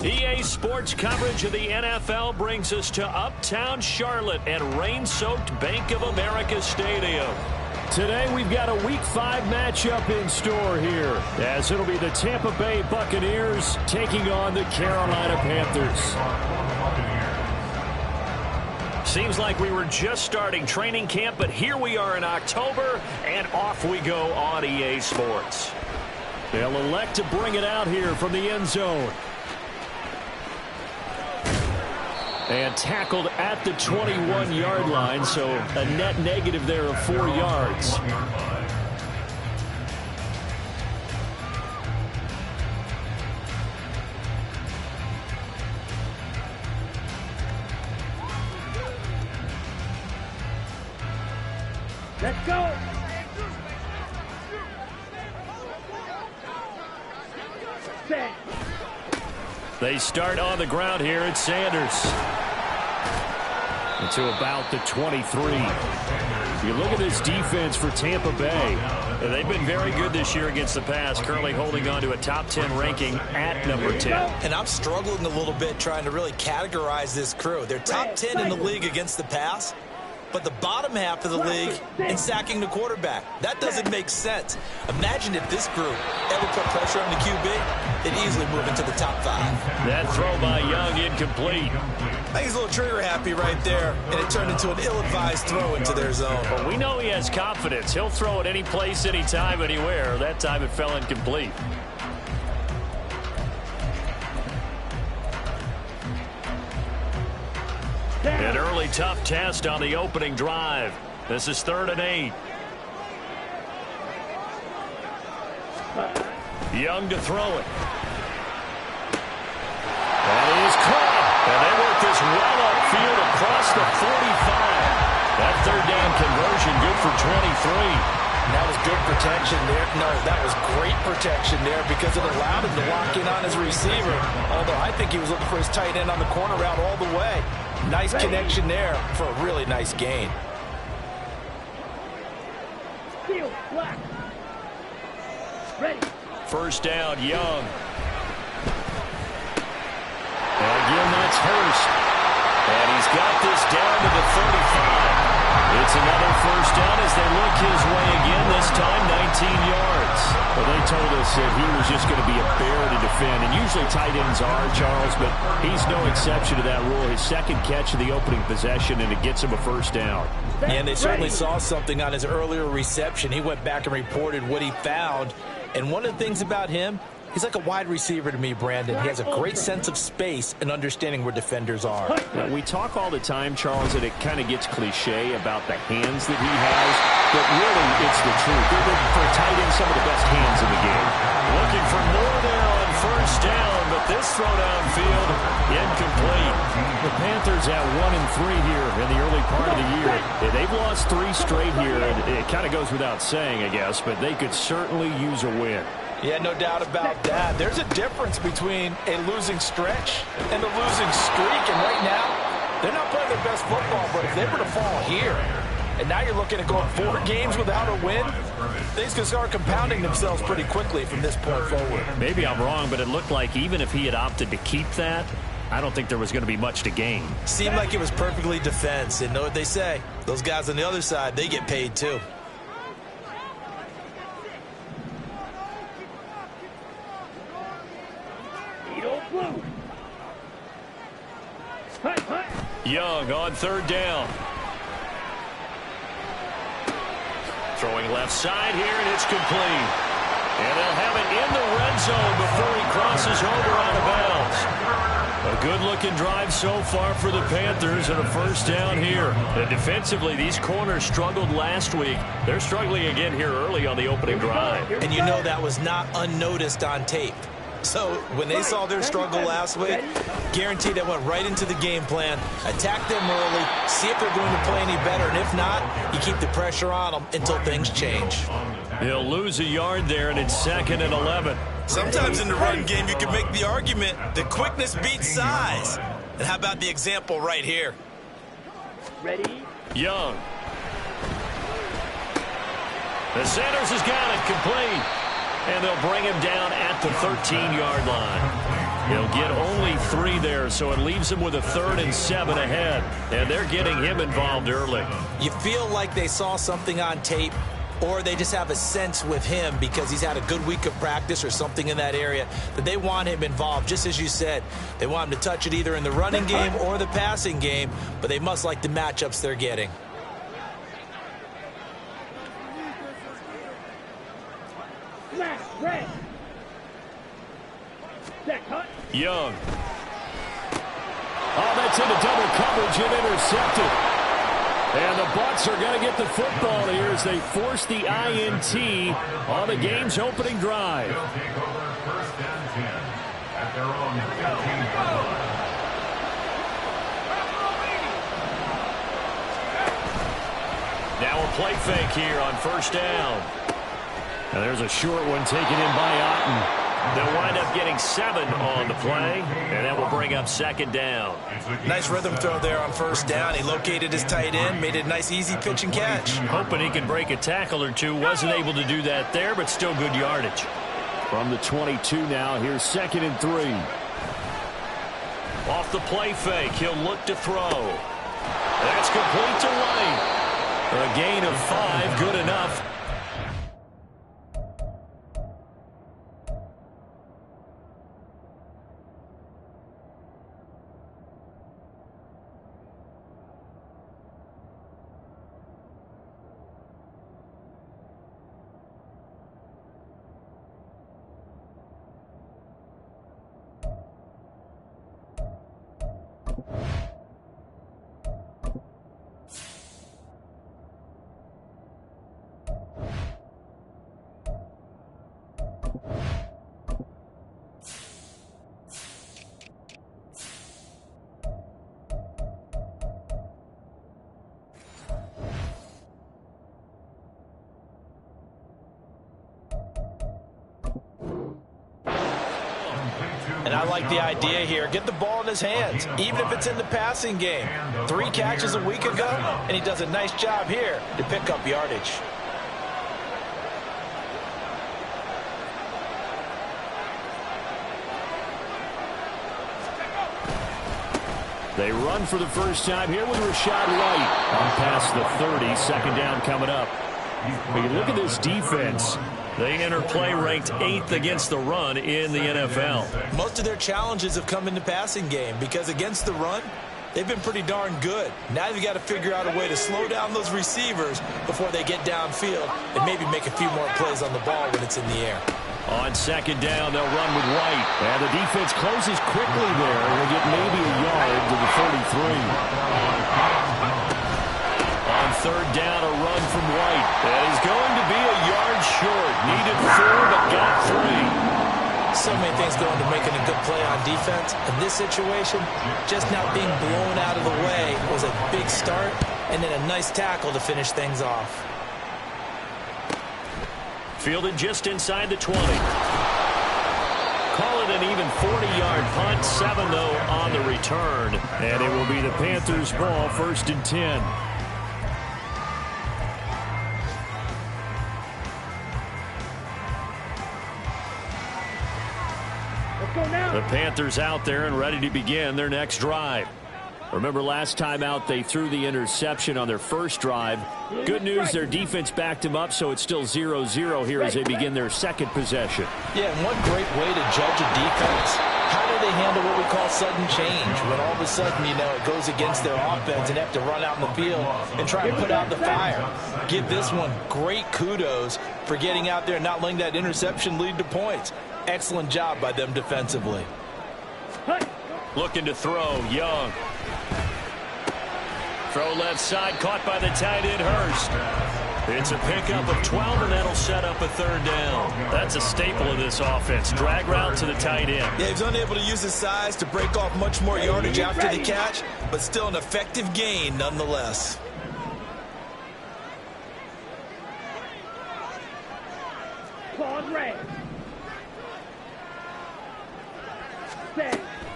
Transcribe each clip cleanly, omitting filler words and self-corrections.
EA Sports coverage of the NFL brings us to Uptown Charlotte at rain-soaked Bank of America Stadium. Today we've got a Week 5 matchup in store here, as it'll be the Tampa Bay Buccaneers taking on the Carolina Panthers. Seems like we were just starting training camp, but here we are in October, and off we go on EA Sports. They'll elect to bring it out here from the end zone. And tackled at the 21-yard line, so a net negative there of 4 yards. Let's go! They start on the ground here at Sanders. To about the 23. You look at this defense for Tampa Bay. They've been very good this year against the pass, currently holding on to a top 10 ranking at number 10. And I'm struggling a little bit trying to really categorize this crew. They're top 10 in the league against the pass, but the bottom half of the league in sacking the quarterback. That doesn't make sense. Imagine if this group ever put pressure on the QB, they'd easily move into the top 5. That throw by Young incomplete. I think he's a little trigger happy right there, and it turned into an ill-advised throw into their zone. Well, we know he has confidence. He'll throw it any place, anytime, anywhere. That time it fell incomplete. An early tough test on the opening drive. This is 3rd and 8. Young to throw it. That is caught. And they work this well upfield across the 45. That 3rd down conversion good for 23. That was good protection there. No, that was great protection there because it allowed him to lock in on his receiver. Although I think he was looking for his tight end on the corner route all the way. Nice connection there for a really nice gain. Ready. First down, Young. And again, that's Hurst. And he's got this down to the 35. It's another first down as they look his way again, this time 19 yards. Well, they told us that he was just going to be a bear to defend, and usually tight ends are, Charles, but he's no exception to that rule. His second catch of the opening possession, and it gets him a first down. And they certainly saw something on his earlier reception. He went back and reported what he found, and one of the things about him, he's like a wide receiver to me, Brandon. He has a great sense of space and understanding where defenders are. We talk all the time, Charles, that it kind of gets cliche about the hands that he has, but really it's the truth. They're, for a tight end, some of the best hands in the game. Looking for more there on first down, but this throw downfield incomplete. The Panthers at 1-3 here in the early part of the year. They've lost 3 straight here, and it kind of goes without saying, I guess, but they could certainly use a win. Yeah, no doubt about that. There's a difference between a losing stretch and a losing streak. And right now, they're not playing their best football. But if they were to fall here, and now you're looking at going 4 games without a win, things can start compounding themselves pretty quickly from this point forward. Maybe I'm wrong, but it looked like even if he had opted to keep that, I don't think there was going to be much to gain. Seemed like it was perfectly defense. And know what they say? Those guys on the other side, they get paid too. Young on 3rd down. Throwing left side here, and it's complete. And they'll have it in the red zone before he crosses over out of bounds. A good-looking drive so far for the Panthers and a first down here. And defensively, these corners struggled last week. They're struggling again here early on the opening drive. And you know that was not unnoticed on tape. So when they saw their struggle last week, guaranteed they went right into the game plan, attack them early, see if they're going to play any better, and if not, you keep the pressure on them until things change. He'll lose a yard there, and it's 2nd and 11. Sometimes in the run game, you can make the argument that quickness beats size. And how about the example right here? Ready? Young. The Sanders has got it complete. And they'll bring him down at the 13-yard line. He'll get only 3 there, so it leaves him with a 3rd and 7 ahead. And they're getting him involved early. You feel like they saw something on tape, or they just have a sense with him because he's had a good week of practice or something in that area that they want him involved. Just as you said, they want him to touch it either in the running game or the passing game, but they must like the matchups they're getting. Red. Young. Oh, that's into double coverage and intercepted. And the Bucs are going to get the football here as they force the INT on the game's opening drive. Now a play fake here on 1st down. Now there's a short one taken in by Otten. They'll wind up getting 7 on the play, and that will bring up 2nd down. Nice rhythm throw there on 1st down. He located his tight end, made it a nice easy pitch and catch. Hoping he can break a tackle or two. Wasn't able to do that there, but still good yardage. From the 22 now, here's 2nd and 3. Off the play fake, he'll look to throw. That's complete to White. A gain of 5, good enough. And I like the idea here. Get the ball in his hands, even if it's in the passing game. 3 catches a week ago, and he does a nice job here to pick up yardage. They run for the first time here with Rashad White. On past the 30, 2nd down coming up. When you look at this defense, they enter play ranked 8th against the run in the NFL. Most of their challenges have come in the passing game because against the run, they've been pretty darn good. Now they've got to figure out a way to slow down those receivers before they get downfield and maybe make a few more plays on the ball when it's in the air. On 2nd down, they'll run with White. And the defense closes quickly there. They'll get maybe a yard to the 33. On 3rd down, a run from White. That is going to be a yard short. Needed 4, but got 3. So many things go into making a good play on defense. In this situation, just not being blown out of the way was a big start, and then a nice tackle to finish things off. Fielded just inside the 20. Call it an even 40-yard punt. 7, though, on the return. And it will be the Panthers' ball, 1st and 10. The Panthers out there and ready to begin their next drive. Remember last time out they threw the interception on their first drive. Good news, their defense backed them up, so it's still 0-0 here as they begin their 2nd possession. Yeah, and one great way to judge a defense. How do they handle what we call sudden change? When all of a sudden, you know, it goes against their offense and they have to run out in the field and try to put out the fire. Give this one great kudos for getting out there and not letting that interception lead to points. Excellent job by them defensively. Looking to throw, Young. Throw left side, caught by the tight end, Hurst. It's a pickup of 12, and that'll set up a 3rd down. That's a staple of this offense. Drag route to the tight end. Yeah, he's unable to use his size to break off much more yardage after the catch, but still an effective gain nonetheless. Claude Ray.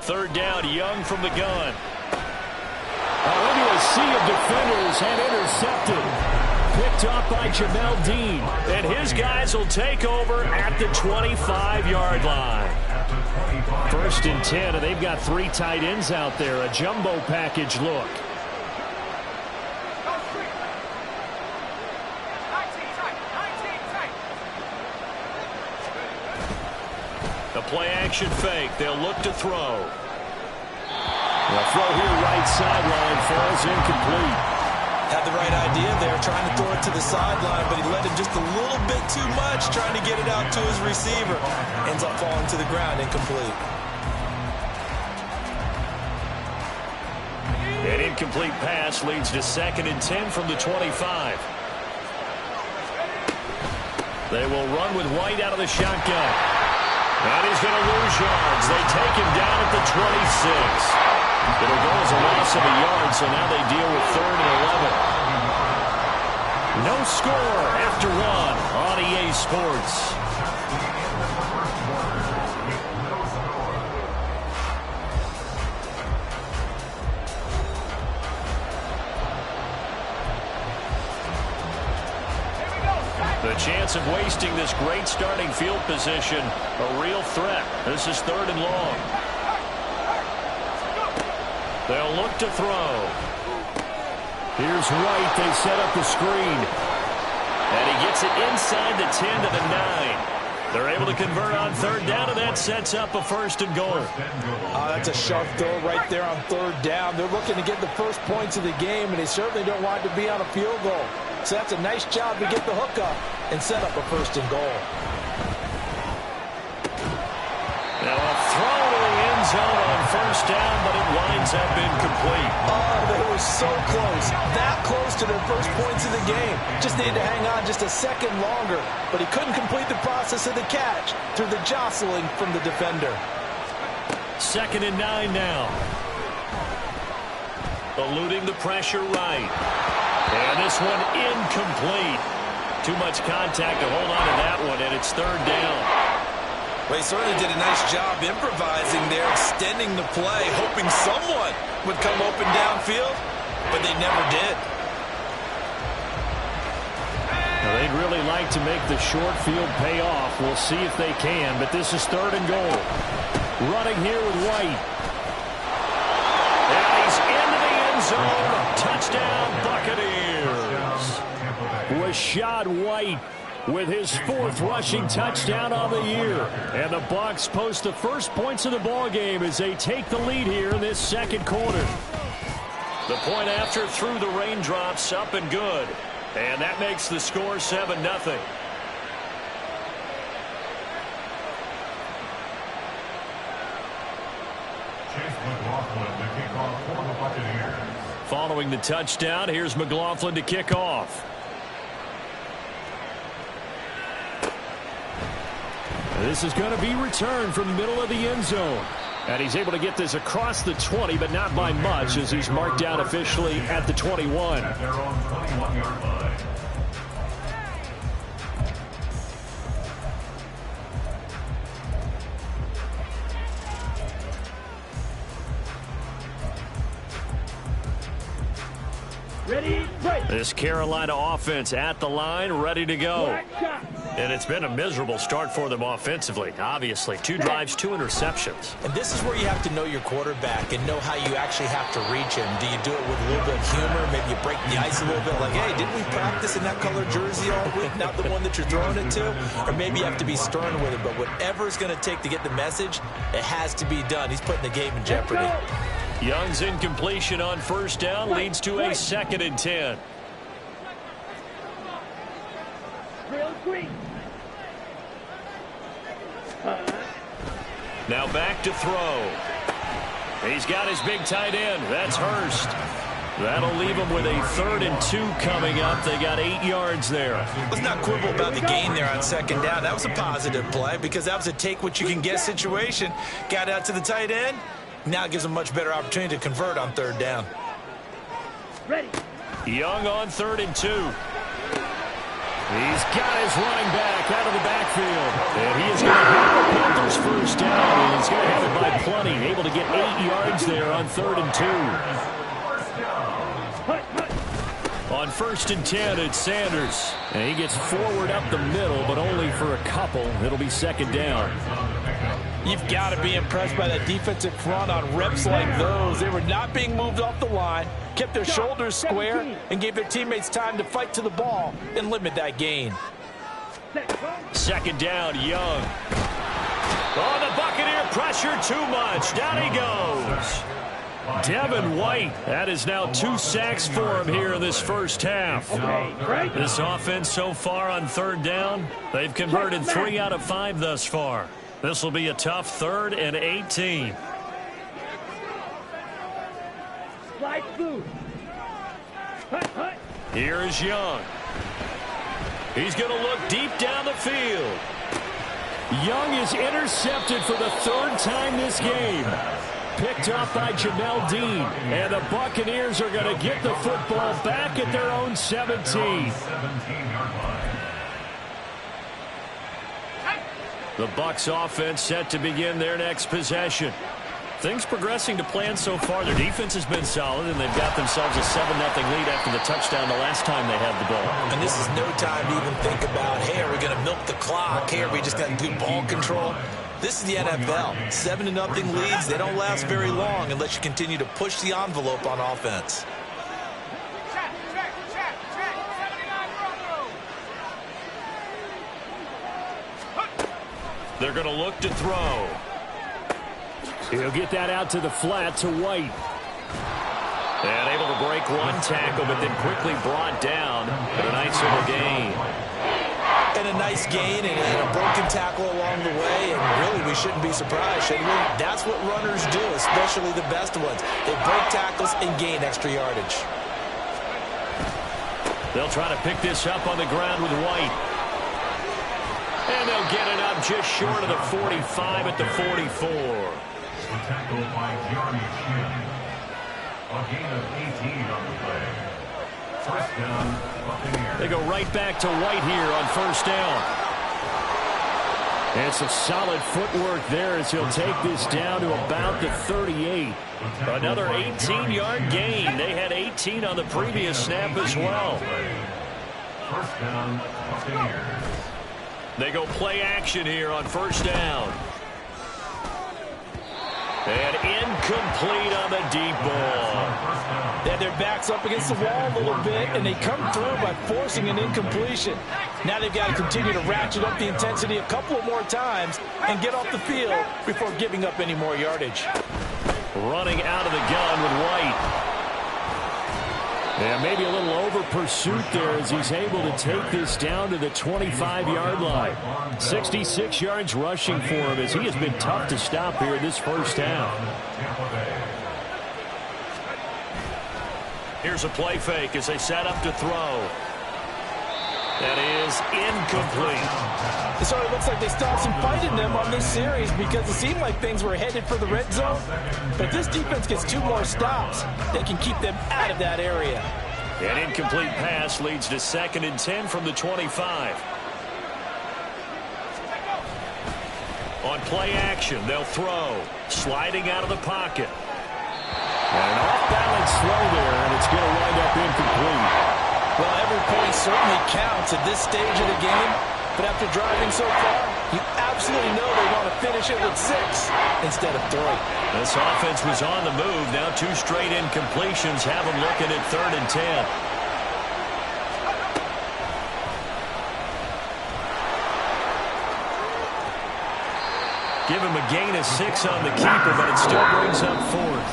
3rd down, Young from the gun. Into a sea of defenders and intercepted. Picked up by Jamel Dean. And his guys will take over at the 25-yard line. First and 10, and they've got 3 tight ends out there. A jumbo package look. The play-action fake. They'll look to throw. The throw here right sideline falls incomplete. Had the right idea there, trying to throw it to the sideline, but he led him just a little bit too much, trying to get it out to his receiver. Ends up falling to the ground, incomplete. An incomplete pass leads to 2nd and 10 from the 25. They will run with White out of the shotgun. And he's going to lose yards. They take him down at the 26. It'll go as a loss of a yard, so now they deal with 3rd and 11. No score after 1 on EA Sports. The chance of wasting this great starting field position, a real threat. This is 3rd and long. They'll look to throw. Here's White. They set up the screen. And he gets it inside the 10 to the 9. They're able to convert on 3rd down, and that sets up a 1st and goal. That's a sharp throw right there on 3rd down. They're looking to get the first points of the game, and they certainly don't want to be on a field goal. So that's a nice job to get the hook up and set up a 1st and goal. Now a throw to the end zone on 1st down, but it winds up incomplete. Oh, they were so close. That close to their first points of the game. Just needed to hang on just a second longer, but he couldn't complete the process of the catch through the jostling from the defender. 2nd and 9 now. Eluding the pressure right. And this one incomplete. Too much contact to hold on to that one, and it's 3rd down. Well, he certainly did a nice job improvising there, extending the play, hoping someone would come open downfield, but they never did. Now, they'd really like to make the short field pay off. We'll see if they can, but this is 3rd and goal. Running here with White. And he's into the end zone. Touchdown, Buccaneers. Rashad White with his 4th rushing touchdown on the year. And the Bucs post the first points of the ball game as they take the lead here in this 2nd quarter. The point after through the raindrops, up and good. And that makes the score 7-0. Following the touchdown, here's McLaughlin to kick off. This is going to be returned from the middle of the end zone. And he's able to get this across the 20, but not by much, as he's marked down officially at the 21. Ready, break. This Carolina offense at the line, ready to go. And it's been a miserable start for them offensively. Obviously, 2 drives, 2 interceptions. And this is where you have to know your quarterback and know how you actually have to reach him. Do you do it with a little bit of humor? Maybe you break the ice a little bit, like, hey, didn't we practice in that color jersey all week, not the one that you're throwing it to? Or maybe you have to be stern with it, but whatever it's going to take to get the message, it has to be done. He's putting the game in jeopardy. Young's incompletion on 1st down leads to a 2nd and 10. Real quick. Now back to throw. He's got his big tight end. That's Hurst. That'll leave him with a 3rd and 2 coming up. They got 8 yards there. Let's not quibble about the gain there on 2nd down. That was a positive play because that was a take-what-you-can-get situation. Got out to the tight end. Now it gives them a much better opportunity to convert on 3rd down. Ready. Young on 3rd and 2. He's got his running back out of the backfield. And he is going to have the Panthers 1st down. And he's going to have it by plenty. Able to get 8 yards there on 3rd and 2. On 1st and 10, it's Sanders. And he gets forward up the middle, but only for a couple. It'll be 2nd down. You've got to be impressed by that defensive front on reps like those. They were not being moved off the line, kept their shoulders square, and gave their teammates time to fight to the ball and limit that gain. Second down, Young. Oh, the Buccaneer pressure too much. Down he goes. Devin White, that is now 2 sacks for him here in this first half. This offense so far on third down, they've converted 3 out of 5 thus far. This will be a tough 3rd and 18. Here is Young. He's going to look deep down the field. Young is intercepted for the 3rd time this game. Picked off by Jamel Dean. And the Buccaneers are going to get the football back at their own 17. The Bucs offense set to begin their next possession. Things progressing to plan so far. Their defense has been solid, and they've got themselves a 7-0 lead after the touchdown the last time they had the ball. And this is no time to even think about, hey, are we going to milk the clock? Hey, are we just going to do ball control? This is the NFL. 7-0 leads, they don't last very long unless you continue to push the envelope on offense. They're going to look to throw. He'll get that out to the flat to White. And able to break one tackle, but then quickly brought down. But a nice little gain. And a nice gain and a broken tackle along the way. And really, we shouldn't be surprised, should we? That's what runners do, especially the best ones. They break tackles and gain extra yardage. They'll try to pick this up on the ground with White. And they'll get it up just short of the 45 at the 44. Tackled by Jeremy Chin. A gain of 18 on the play. First down, Buccaneers. They go right back to White here on first down. And some solid footwork there as he'll take this down to about the 38. Another 18-yard gain. They had 18 on the previous snap as well. First down, Buccaneers. They go play action here on first down. And incomplete on the deep ball. They had their backs up against the wall a little bit, and they come through by forcing an incompletion. Now they've got to continue to ratchet up the intensity a couple of more times and get off the field before giving up any more yardage. Running out of the gun with White. Yeah, maybe a little over pursuit there as he's able to take this down to the 25-yard line. 66 yards rushing for him as he has been tough to stop here this first half. Here's a play fake as they set up to throw. That is incomplete. It sort of looks like they still have some fight in them on this series because it seemed like things were headed for the red zone. But if this defense gets 2 more stops, they can keep them out of that area. An incomplete pass leads to 2nd and 10 from the 25. On play action, they'll throw. Sliding out of the pocket. And an off-balance throw there, and it's going to wind up incomplete. Well, every point certainly counts at this stage of the game. But after driving so far, you absolutely know they want to finish it with 6 instead of 3. This offense was on the move. Now 2 straight incompletions have them looking at 3rd and 10. Give him a gain of 6 on the keeper, but it still brings up 4th.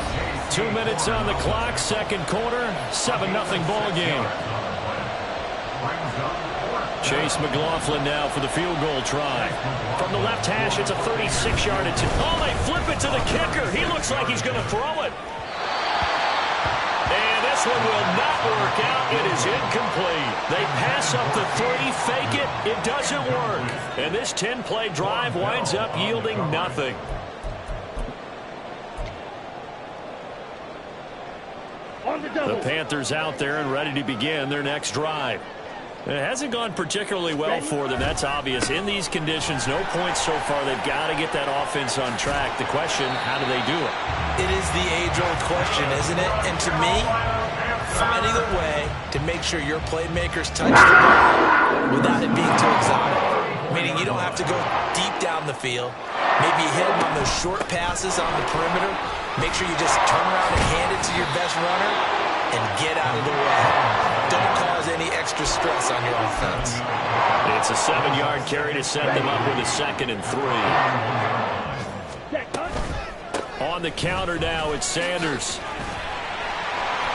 2 minutes on the clock, second quarter, 7-0 ball game. Chase McLaughlin now for the field goal try. From the left hash, it's a 36-yard attempt. Oh, they flip it to the kicker. He looks like he's going to throw it. And this one will not work out. It is incomplete. They pass up the 3, fake it. It doesn't work. And this 10-play drive winds up yielding nothing. The Panthers out there and ready to begin their next drive. It hasn't gone particularly well for them. That's obvious. In these conditions, no points so far. They've got to get that offense on track. The question, how do they do it? It is the age-old question, isn't it? And to me, finding a way to make sure your playmakers touch the ball without it being too exotic. meaning you don't have to go deep down the field. Maybe you hit them on those short passes on the perimeter. Make sure you just turn around and hand it to your best runner and get out of the way. Don't cause any extra stress on your offense. It's a 7-yard carry to set them up with a 2nd and 3. On the counter now, it's Sanders.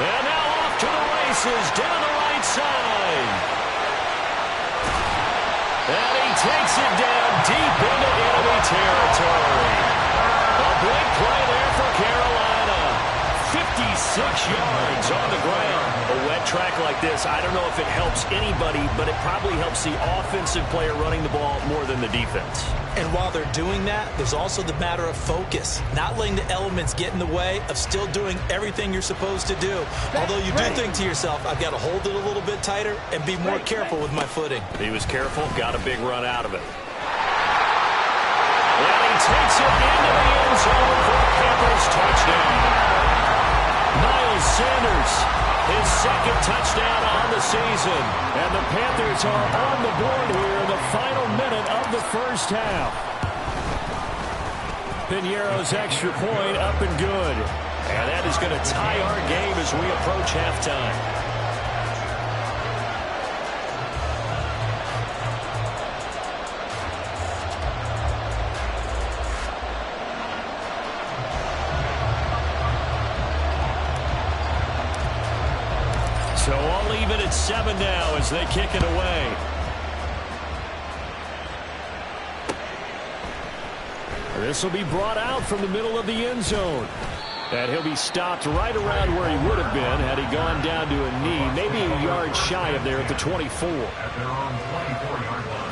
And now off to the races down the right side. And he takes it down deep into enemy territory. A big play there for Carolina. 56 yards on the ground. A wet track like this, I don't know if it helps anybody, but it probably helps the offensive player running the ball more than the defense. And while they're doing that, there's also the matter of focus. Not letting the elements get in the way of still doing everything you're supposed to do. Although you do think to yourself, I've got to hold it a little bit tighter and be more careful with my footing. He was careful, got a big run out of it. And he takes it into the end zone for a Panthers touchdown. Miles Sanders, his 2nd touchdown on the season. And the Panthers are on the board here in the final minute of the first half. Piñeiro's extra point up and good. And that is going to tie our game as we approach halftime. So all even at 7 now as they kick it away. This will be brought out from the middle of the end zone. And he'll be stopped right around where he would have been had he gone down to a knee, maybe a yard shy of there at the 24. At their own 24-yard line.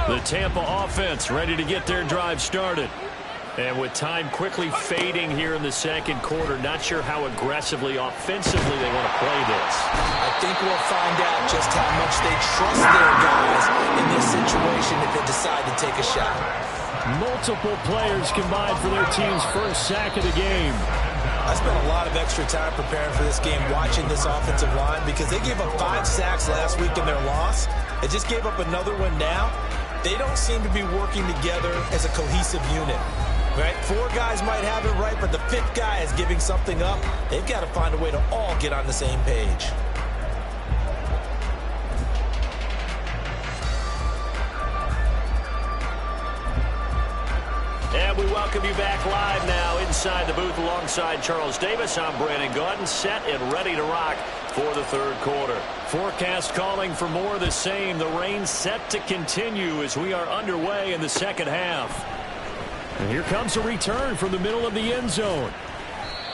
The Tampa offense ready to get their drive started. And with time quickly fading here in the 2nd quarter, not sure how aggressively, offensively they want to play this. I think we'll find out just how much they trust their guys in this situation if they decide to take a shot. Multiple players combined for their team's first sack of the game. I spent a lot of extra time preparing for this game watching this offensive line because they gave up 5 sacks last week in their loss. They just gave up another one now. They don't seem to be working together as a cohesive unit. Right? 4 guys might have it right, but the 5th guy is giving something up. They've got to find a way to all get on the same page. And we welcome you back live now inside the booth alongside Charles Davis. I'm Brandon Gaudin, set and ready to rock for the 3rd quarter. Forecast calling for more of the same. The rain set to continue as we are underway in the 2nd half. And here comes a return from the middle of the end zone.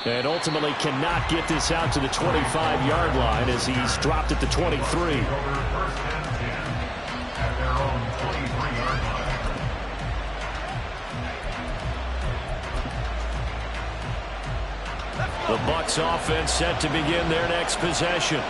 And ultimately cannot get this out to the 25-yard line as he's dropped at the 23. First and 10 at their own 23-yard line. The Bucs offense set to begin their next possession.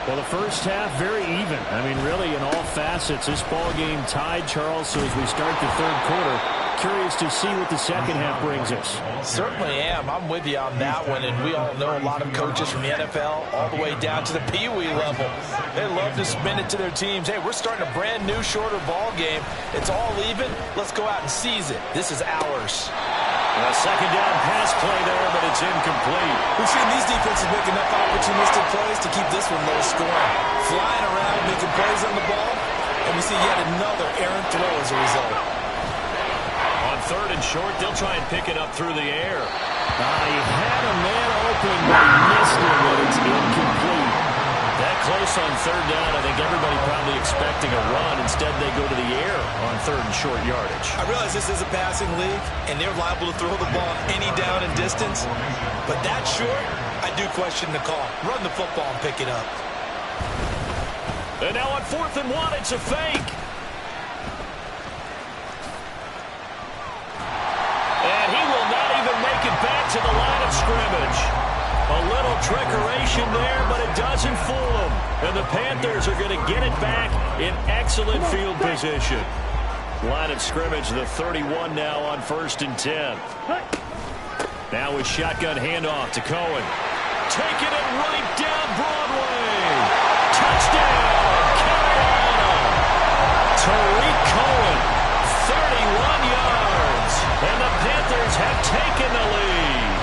Well, the first half very even. I mean, really in all facets, this ball game tied, Charles. So as we start the 3rd quarter, curious to see what the 2nd half brings us. Certainly am. I'm with you on that one. And we all know a lot of coaches from the NFL all the way down to the Pee Wee level. They love to spin it to their teams. Hey, we're starting a brand new, shorter ball game. It's all even. Let's go out and seize it. This is ours. A 2nd down pass play there, but it's incomplete. We've seen these defenses make enough opportunistic plays to keep this one low scoring. Flying around, making plays on the ball, and we see yet another errant throw as a result. On 3rd and short, they'll try and pick it up through the air. He had a man open, but he missed it, and it's incomplete. That close on 3rd down, I think everybody probably expecting a run. Instead, they go to the air on 3rd and short yardage. I realize this is a passing league, and they're liable to throw the ball any down and distance. But that short, I do question the call. Run the football and pick it up. And now on 4th and 1, it's a fake. And he will not even make it back to the line of scrimmage. A little trickeration there, but it doesn't fool them. And the Panthers are going to get it back in excellent field position. Line of scrimmage, the 31 now on 1st and 10. Now with shotgun handoff to Cohen. taking it right down Broadway. Touchdown, Carolina. Tariq Cohen, 31 yards. And the Panthers have taken the lead.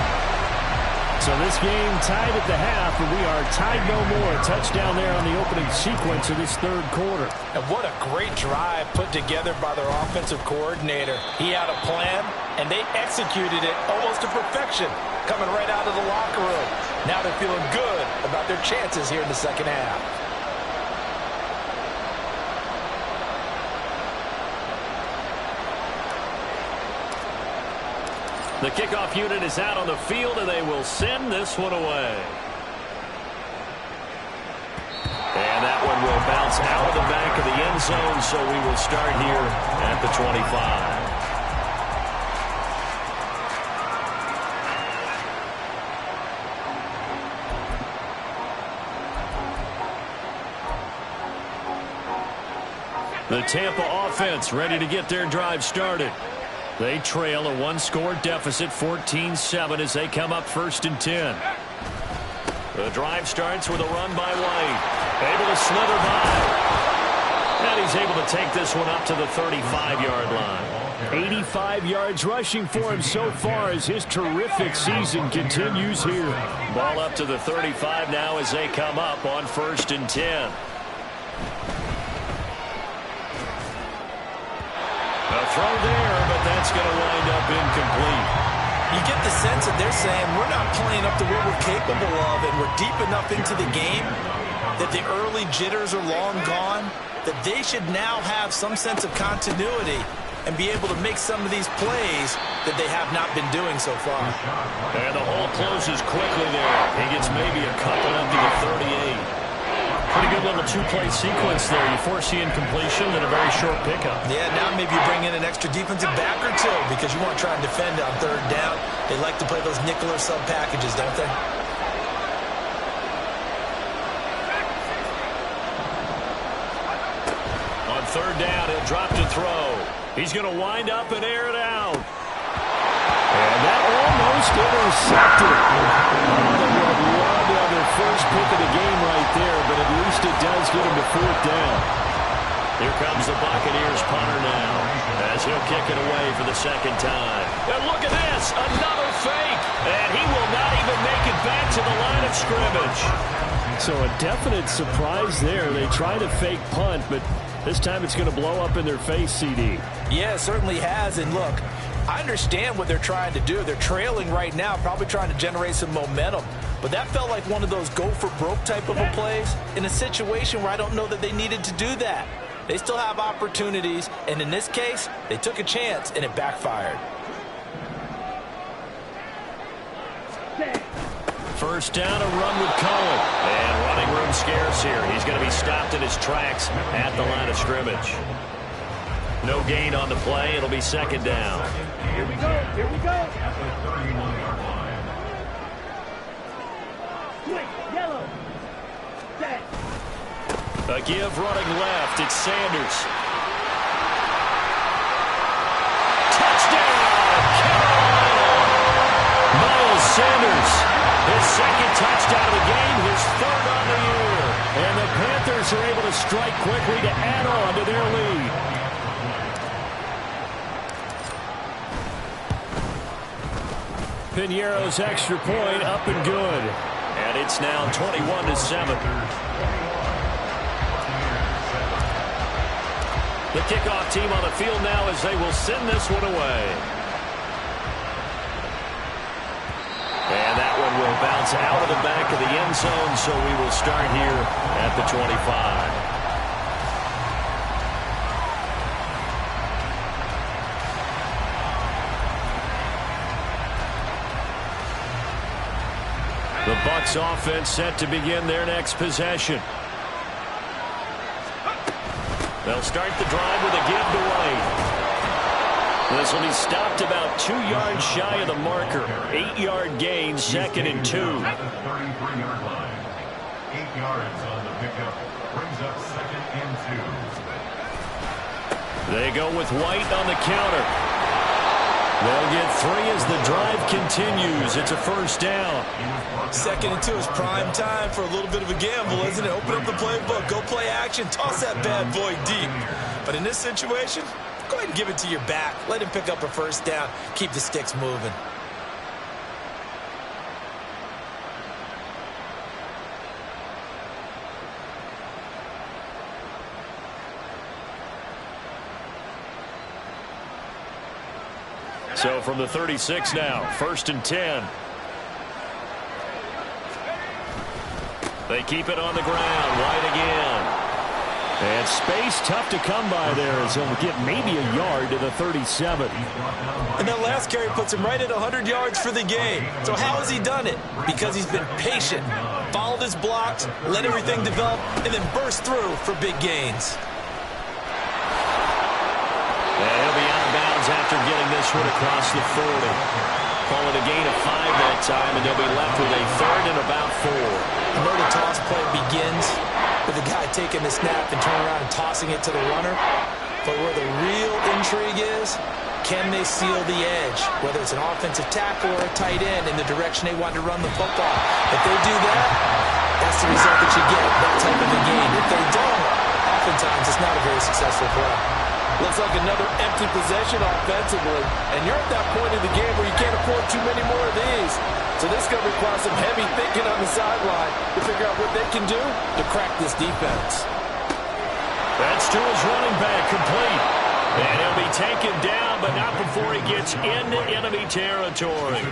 So this game tied at the half, and we are tied no more. A touchdown there on the opening sequence of this third quarter. And what a great drive put together by their offensive coordinator. He had a plan, and they executed it almost to perfection, coming right out of the locker room. Now they're feeling good about their chances here in the second half. The kickoff unit is out on the field, and they will send this one away. And that one will bounce out of the back of the end zone, so we will start here at the 25. The Tampa offense ready to get their drive started. They trail a one-score deficit, 14-7, as they come up 1st and 10. The drive starts with a run by White. Able to slither by. And he's able to take this one up to the 35-yard line. 85 yards rushing for him so far as his terrific season continues here. Ball up to the 35 now as they come up on 1st and 10. A throw there, but that's going to wind up incomplete. You get the sense that they're saying we're not playing up to what we're capable of, and we're deep enough into the game that the early jitters are long gone, that they should now have some sense of continuity and be able to make some of these plays that they have not been doing so far. And the hole closes quickly there. He gets maybe a couple up to the 38. Pretty good little two-play sequence there. You foresee incompletion and a very short pickup. Yeah, now maybe you bring in an extra defensive back or two because you want to try and defend on 3rd down. They like to play those nickel or sub packages, don't they? On 3rd down, he'll drop to throw. He's going to wind up and air it out. And that almost intercepted. They would love to have their first pick of the game right there, but at least it does get him to 4th down. Here comes the Buccaneers punter now as he'll kick it away for the 2nd time. And look at this, another fake, and he will not even make it back to the line of scrimmage. So a definite surprise there. They try to fake punt, but this time it's going to blow up in their face, CD. Yeah, it certainly has. And look, I understand what they're trying to do. They're trailing right now, probably trying to generate some momentum. But that felt like one of those go-for-broke type of a plays in a situation where I don't know that they needed to do that. They still have opportunities, and in this case, they took a chance, and it backfired. 1st down, a run with Cohen. And running room scarce here. He's going to be stopped in his tracks at the line of scrimmage. No gain on the play. It'll be 2nd down. Here we go. Here we go. Swing. Yellow. Set. A give running left. It's Sanders. Touchdown, Carolina. Miles Sanders. His 2nd touchdown of the game. His 3rd on the year. And the Panthers are able to strike quickly to add on to their lead. Piñeiro's extra point up and good. And it's now 21-7. The kickoff team on the field now as they will send this one away. And that one will bounce out of the back of the end zone, so we will start here at the 25. The Bucs offense set to begin their next possession. They'll start the drive with a give to White. This will be stopped about 2 yards shy of the marker. 8-yard gain, 2nd and 2. At the 33-yard line. 8 yards on the pickup. Brings up 2nd and 2. They go with White on the counter. They'll get 3 as the drive continues. It's a first down. Second and 2 is prime time for a little bit of a gamble, isn't it? Open up the playbook, go play action, toss that bad boy deep. But in this situation, go ahead and give it to your back. Let him pick up a first down. Keep the sticks moving. So from the 36 now, 1st and 10. They keep it on the ground. White again. And space tough to come by there as he'll get maybe a yard to the 37. And that last carry puts him right at 100 yards for the game. So how has he done it? Because he's been patient, followed his blocks, let everything develop, and then burst through for big gains. And he'll be out of bounds after getting this one across the 40. Call it a gain of 5 that time, and they'll be left with a 3rd and about 4. I know the toss play begins with the guy taking the snap and turning around and tossing it to the runner. But where the real intrigue is, can they seal the edge? Whether it's an offensive tackle or a tight end in the direction they want to run the football. If they do that, that's the result that you get, that type of a game. If they don't, oftentimes it's not a very successful play. Looks like another empty possession offensively. And you're at that point in the game where you can't afford too many more of these. So this is going to require some heavy thinking on the sideline to figure out what they can do to crack this defense. That's to his running back, complete. And he'll be taken down, but not before he gets into enemy territory.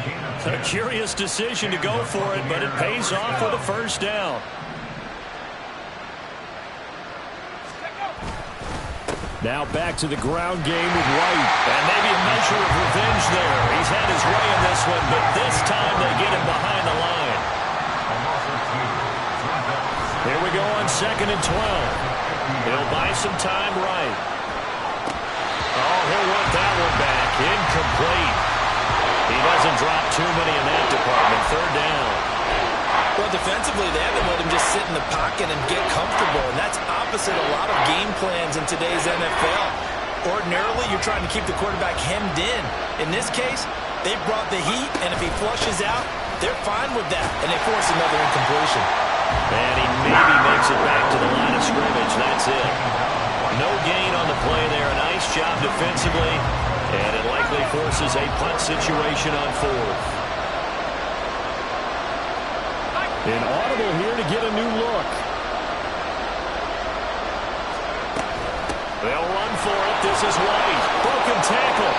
A curious decision to go for it, but it pays off with a first down. Now back to the ground game with White. And maybe a measure of revenge there. He's had his way in this one, but this time they get him behind the line. Here we go on 2nd and 12. He'll buy some time right. Oh, he'll want that one back. Incomplete. He doesn't drop too many in that department. 3rd down. Well, defensively, they haven't let him just sit in the pocket and get comfortable, and that's opposite a lot of game plans in today's NFL. Ordinarily, you're trying to keep the quarterback hemmed in. In this case, they brought the heat, and if he flushes out, they're fine with that, and they force another incompletion. And he maybe makes it back to the line of scrimmage. That's it. No gain on the play there. A nice job defensively, and it likely forces a punt situation on 4th. Inaudible here to get a new look. They'll run for it. This is White. Broken tackle.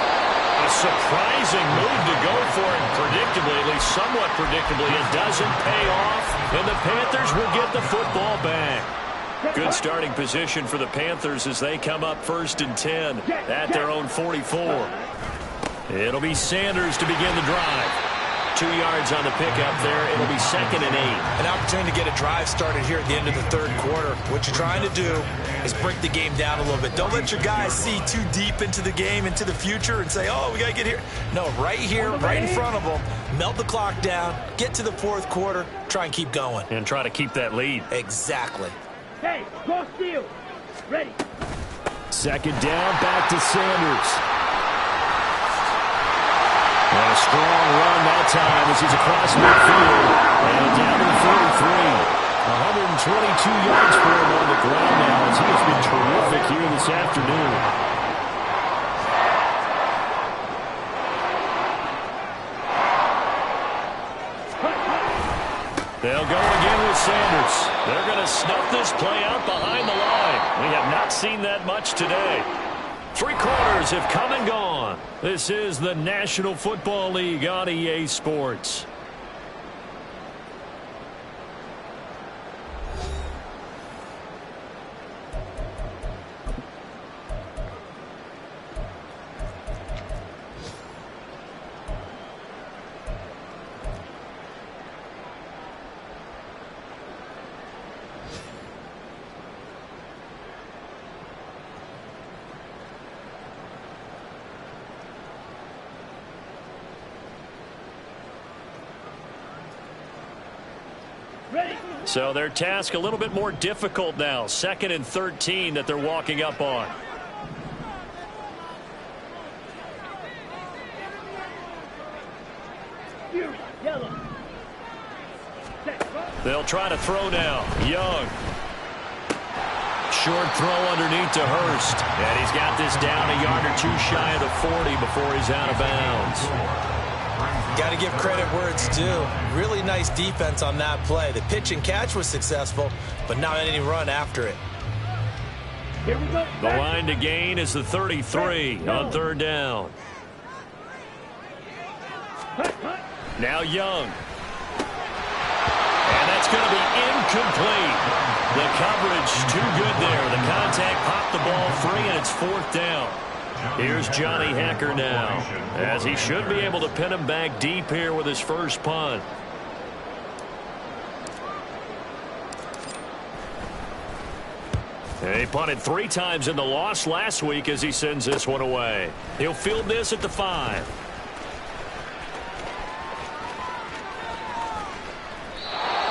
A surprising move to go for it. Predictably, at least somewhat predictably, it doesn't pay off. And the Panthers will get the football back. Good starting position for the Panthers as they come up 1st and 10 at their own 44. It'll be Sanders to begin the drive. 2 yards on the pickup there. It'll be 2nd and 8. An opportunity to get a drive started here at the end of the 3rd quarter. What you're trying to do is break the game down a little bit. Don't let your guys see too deep into the game, into the future, and say, oh, we got to get here. No, right here, right in front of them. Melt the clock down, get to the 4th quarter, try and keep going. And try to keep that lead. Exactly. Hey, go steal. Ready. 2nd down, back to Sanders. And a strong run that time as he's across midfield. And down to the 43. 122 yards for him on the ground now as he has been terrific here this afternoon. They'll go again with Sanders. They're going to snuff this play out behind the line. We have not seen that much today. 3 quarters have come and gone. This is the National Football League on EA Sports. So their task a little bit more difficult now. 2nd and 13 that they're walking up on. Yellow. Set, go. They'll try to throw now. Young. Short throw underneath to Hurst. And he's got this down a yard or two shy of the 40 before he's out of bounds. Got to give credit where it's due. Really nice defense on that play. The pitch and catch was successful, but not any run after it. Here we go. The line to gain is the 33 on third down. Now Young. And that's going to be incomplete. The coverage too good there. The contact popped the ball free, and it's fourth down. Here's Johnny Hacker now, as he should be able to pin him back deep here with his first punt. He punted 3 times in the loss last week as he sends this one away. He'll field this at the 5.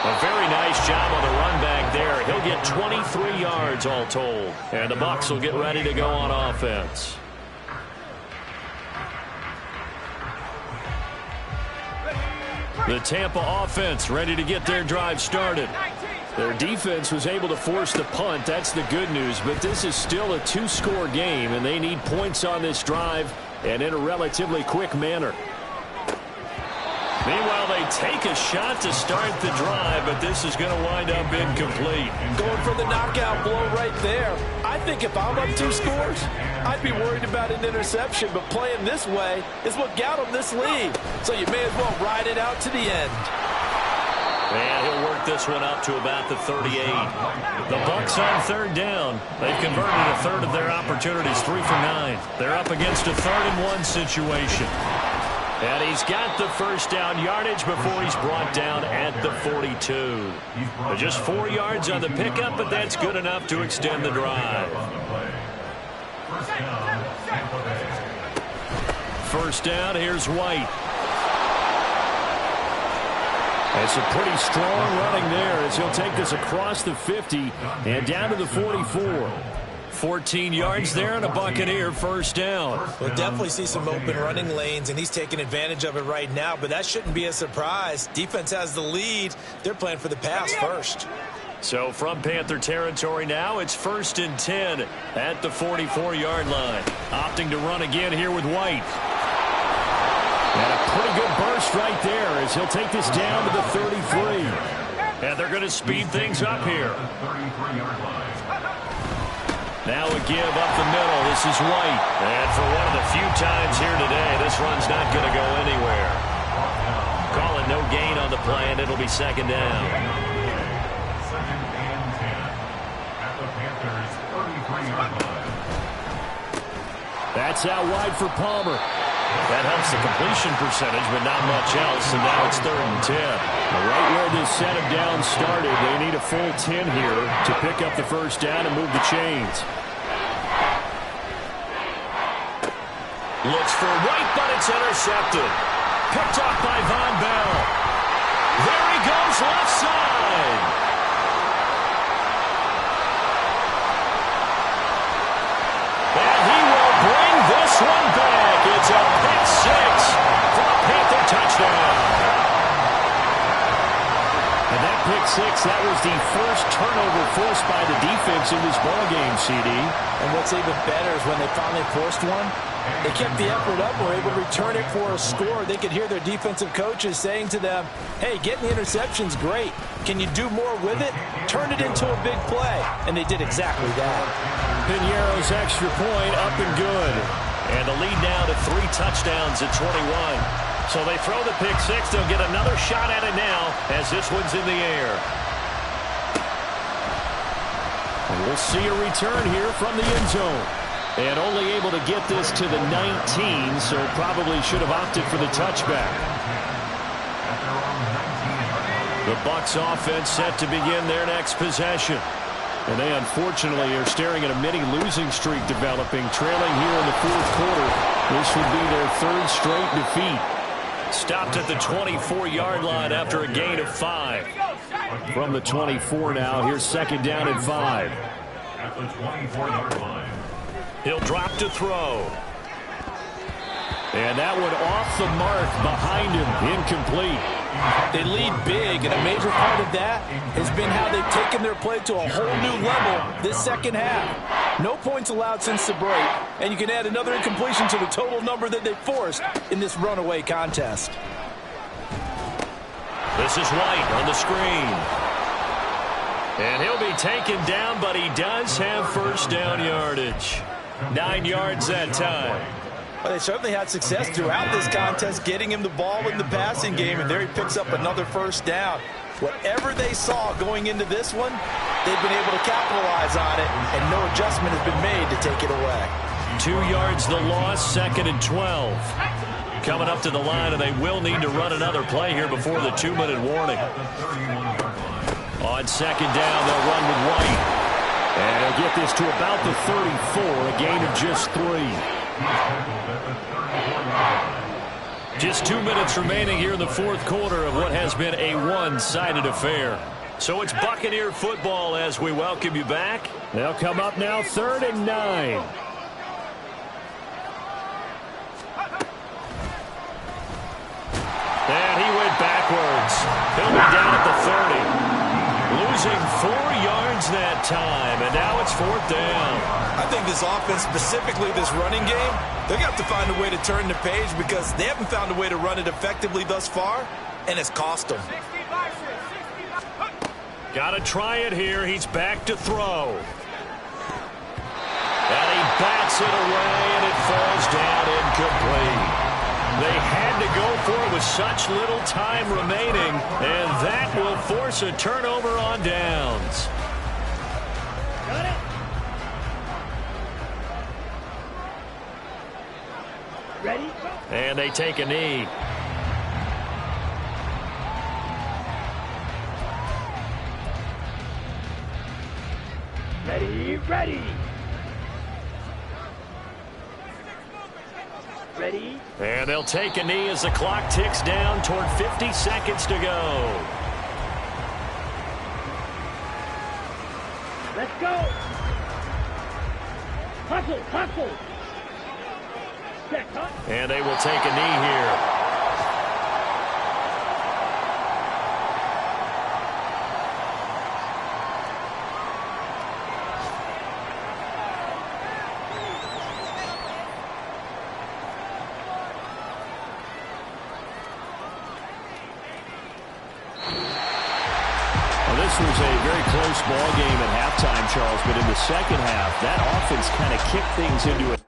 A very nice job on the run back there. He'll get 23 yards all told. And the Bucs will get ready to go on offense. The Tampa offense ready to get their drive started. Their defense was able to force the punt. That's the good news. But this is still a 2-score game, and they need points on this drive and in a relatively quick manner. Meanwhile, they take a shot to start the drive, but this is going to wind up incomplete. Going for the knockout blow right there. I think if I'm up 2 scores, I'd be worried about an interception, but playing this way is what got them this lead. So you may as well ride it out to the end. And he'll work this one up to about the 38. The Bucs on third down. They've converted a third of their opportunities, 3 for 9. They're up against a 3rd-and-1 situation. And he's got the first down yardage before he's brought down at the 42. Just 4 yards on the pickup, but that's good enough to extend the drive. First down, here's White. That's a pretty strong running there as he'll take this across the 50 and down to the 44. 14 yards there and a Buccaneer first down. We'll definitely see some open running lanes, and he's taking advantage of it right now, but that shouldn't be a surprise. Defense has the lead. They're playing for the pass first. So from Panther territory now, it's 1st and 10 at the 44-yard line. Opting to run again here with White. And a pretty good burst right there as he'll take this down to the 33. And they're going to speed things up here. Now a give up the middle. This is White. And for one of the few times here today, this run's not going to go anywhere. Calling no gain on the play, and it'll be 2nd down. 2nd and 10 at the Panthers' 33-yard line. That's out wide for Palmer. That helps the completion percentage, but not much else, and now it's 3rd and 10. Right where this set of downs started, they need a full 10 here to pick up the first down and move the chains. Looks for White, but it's intercepted. Picked off by Von Bell. There he goes, left side. And he will bring this one back. It's a pick 6 for a Panther touchdown. And that pick 6, that was the first turnover forced by the defense in this ballgame, CD. And what's even better is when they finally forced one, they kept the effort up and were able to return it for a score. They could hear their defensive coaches saying to them, hey, getting the interception's great. Can you do more with it? Turn it into a big play. And they did exactly that. Piñeiro's extra point up and good. And the lead now to 3 touchdowns at 21. So they throw the pick 6. They'll get another shot at it now as this one's in the air. And we'll see a return here from the end zone. And only able to get this to the 19, so probably should have opted for the touchback. The Bucs offense set to begin their next possession. And they unfortunately are staring at a mini losing streak developing, trailing here in the 4th quarter. This would be their 3rd straight defeat. Stopped at the 24-yard line after a gain of 5. From the 24 now, here's 2nd down and 5. At the 24-yard line. He'll drop to throw. And that one off the mark behind him, incomplete. They lead big, and a major part of that has been how they've taken their play to a whole new level this second half. No points allowed since the break, and you can add another incompletion to the total number that they forced in this runaway contest. This is White on the screen. And he'll be taken down, but he does have first down yardage. 9 yards that time. Well, they certainly had success throughout this contest getting him the ball in the passing game, and there he picks up another first down. Whatever they saw going into this one, they've been able to capitalize on it, and no adjustment has been made to take it away. 2 yards the loss, 2nd and 12. Coming up to the line, and they will need to run another play here before the 2-minute warning. On 2nd down, they'll run with White. And he'll get this to about the 34, a gain of just 3. Just 2 minutes remaining here in the fourth quarter of what has been a one-sided affair. So it's Buccaneer football as we welcome you back. They'll come up now 3rd and 9. And he went backwards. He'll be down at the 30. Losing 4 yards that time, and now it's 4th down. I think this offense, specifically this running game, they're going to have to find a way to turn the page because they haven't found a way to run it effectively thus far, and it's cost them. Got to try it here. He's back to throw. And he bats it away, and it falls down incomplete. They had to go for it with such little time remaining, and that will force a turnover on downs. Got it. Ready? And they take a knee. Ready, ready. Ready. And they'll take a knee as the clock ticks down toward 50 seconds to go. Let's go. Hustle, hustle. Set, huh? And they will take a knee here. This was a very close ball game at halftime, Charles, but in the second half, that offense kind of kicked things into it.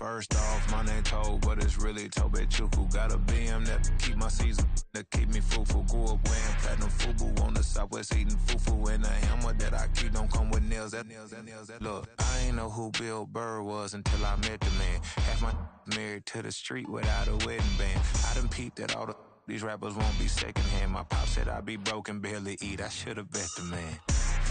First off, my name Toad, but it's really Tobe Chuku. Got a BM that keep my season, that keep me fufu. Grew up wearing platinum fubu on the southwest eating fufu. And the hammer that I keep don't come with nails. Look, I ain't know who Bill Burr was until I met the man. Half my married to the street without a wedding band. I done peeped at all these rappers won't be secondhand. My pop said I'd be broken, barely eat. I should've bet the man.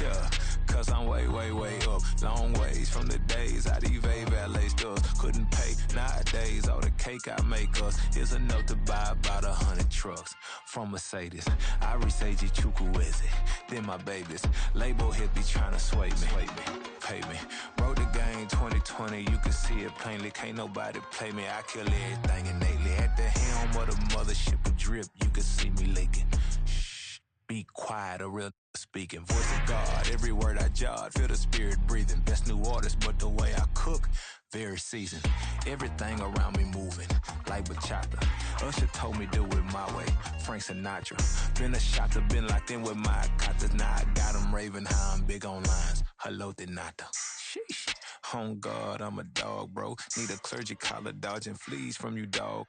Yeah, cause I'm way, way, way up. Long ways from the days I evade valet stores. Couldn't pay nowadays. All the cake I make us is enough to buy about 100 trucks from Mercedes. I resage Chukwueze, then my babies. Label hit be trying to sway me. Pay me. Wrote the game 2020, you can see it plainly. Can't nobody play me. I kill everything innately. At the helm of the mothership of drip, you can see me leaking. Shh, be quiet, a real speaking. Voice of God, every word I jot, feel the spirit breathing. Best new artist, but the way I cook, very seasoned. Everything around me moving, like bachata. Usher told me do it my way, Frank Sinatra. Been a shotter, been locked in with my katas. Now I got them raving how I'm big on lines. Hello, Denata. Sheesh. On God, I'm a dog, bro. Need a clergy collar, dodging fleas from you, dog.